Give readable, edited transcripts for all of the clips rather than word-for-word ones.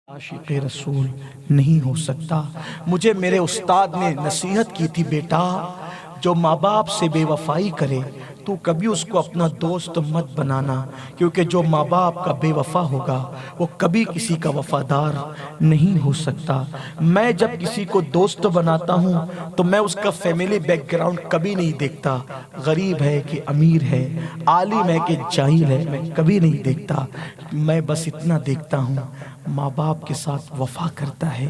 आशिक़ रसूल नहीं हो सकता। मुझे मेरे उस्ताद ने नसीहत की थी, बेटा जो माँ बाप से बेवफाई करे तू कभी उसको अपना दोस्त मत बनाना, क्योंकि जो माँ बाप का बेवफा होगा वो कभी किसी का वफादार नहीं हो सकता। मैं जब किसी को दोस्त बनाता हूँ तो मैं उसका फैमिली बैकग्राउंड कभी नहीं देखता, गरीब है कि अमीर है, आलिम है कि जाहिल है, मैं कभी नहीं देखता। मैं बस इतना देखता हूँ माँ बाप के साथ वफा करता है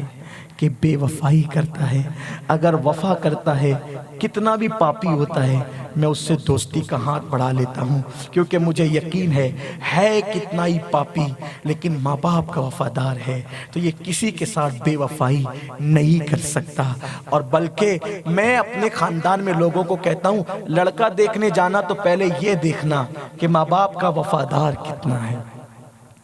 कि बेवफाई करता है। अगर वफा करता है कितना भी पापी होता है मैं उससे दोस्ती का हाथ बढ़ा लेता हूँ, क्योंकि मुझे यकीन है कितना ही पापी लेकिन माँ बाप का वफादार है, तो ये किसी के साथ बेवफाई नहीं कर सकता। और बल्कि मैं अपने खानदान में लोगों को कहता हूँ, लड़का देखने जाना तो पहले ये देखना कि माँ बाप का वफादार कितना है,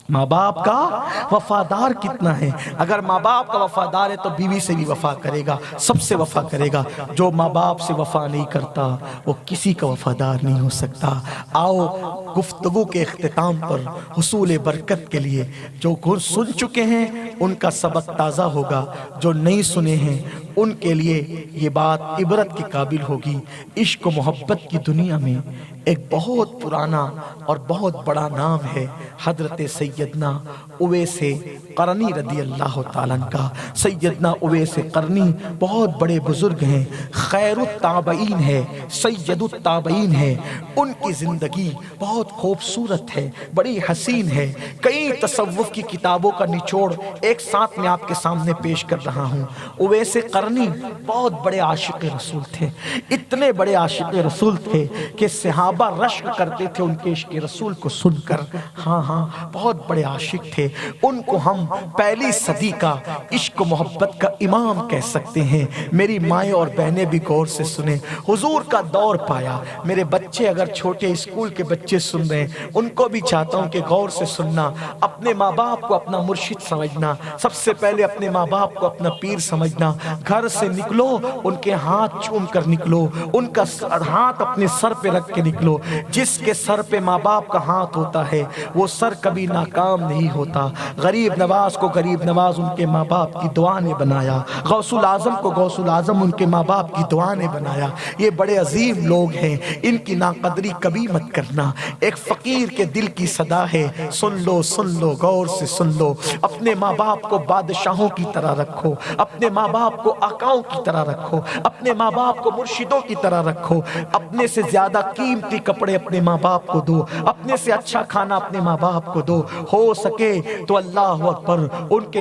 माँ बाप का वफादार कितना है। अगर माँ बाप का वफादार है तो बीवी से भी वफा करेगा, सबसे वफा करेगा। जो माँ बाप से वफा नहीं करता वो किसी का वफादार नहीं हो सकता। आओ गुफ्तगू के इख्तिताम पर हुसूल बरकत के लिए जो सुन चुके हैं उनका सबक ताज़ा होगा, जो नहीं सुने हैं उनके लिए ये बात इबरत की काबिल होगी। इश्क व मोहब्बत की दुनिया में एक बहुत पुराना और बहुत बड़ा नाम है हज़रत सैयदना उवैस क़रनी रदी अल्लाह ताला का। सैयदना उवैस क़रनी बहुत बड़े बुजुर्ग हैं, खैरुत ताबईन है, सैयदुत ताबईन है। उनकी ज़िंदगी बहुत खूबसूरत है, बड़ी हसीन है। कई तसव्वुफ़ की किताबों का निचोड़ एक साथ में आपके सामने पेश कर रहा हूँ। उवैस क़रनी बहुत बड़े आशिक़ रसूल थे, इतने बड़े आशिक़ रसूल थे कि सहाबा रश्क करते थे उनके इश्क़ रसूल को सुनकर। हाँ, बहुत बड़े आशिक़ थे। उनको हम पहली सदी का इश्क मोहब्बत का इमाम कह सकते हैं। मेरी माएँ और बहनें भी गौर से सुने, हुजूर का दौर पाया। मेरे बच्चे अगर छोटे स्कूल के बच्चे सुन रहे हैं उनको भी चाहता हूँ कि गौर से सुनना। अपने माँ बाप को अपना मुर्शिद समझना, सबसे पहले अपने माँ बाप को अपना पीर समझना। घर से निकलो उनके हाथ चूम कर निकलो, उनका हाथ अपने सर पे रख के निकलो। जिसके सर पे माँ बाप का हाथ होता है वो सर कभी नाकाम नहीं होता। गरीब नवाज को गरीब नवाज उनके माँ बाप की दुआ ने बनाया, गौसुल आजम को गौसुल आजम उनके माँ बाप की दुआ ने बनाया। ये बड़े अजीम लोग हैं, इनकी नाकदरी कभी मत करना। एक फकीर के दिल की सदा है, सुन लो गौर से सुन लो। अपने माँ बाप को बादशाहों की तरह रखो, अपने माँ बाप को आकाओं की तरह रखो, अपने माँ बाप को मुर्शिदों की तरह रखो। अपने से ज्यादा कीमती कपड़े अपने माँ बाप को दो, अपने से अच्छा खाना अपने माँ बाप को दो। हो सके तो अल्लाह अकबर उनके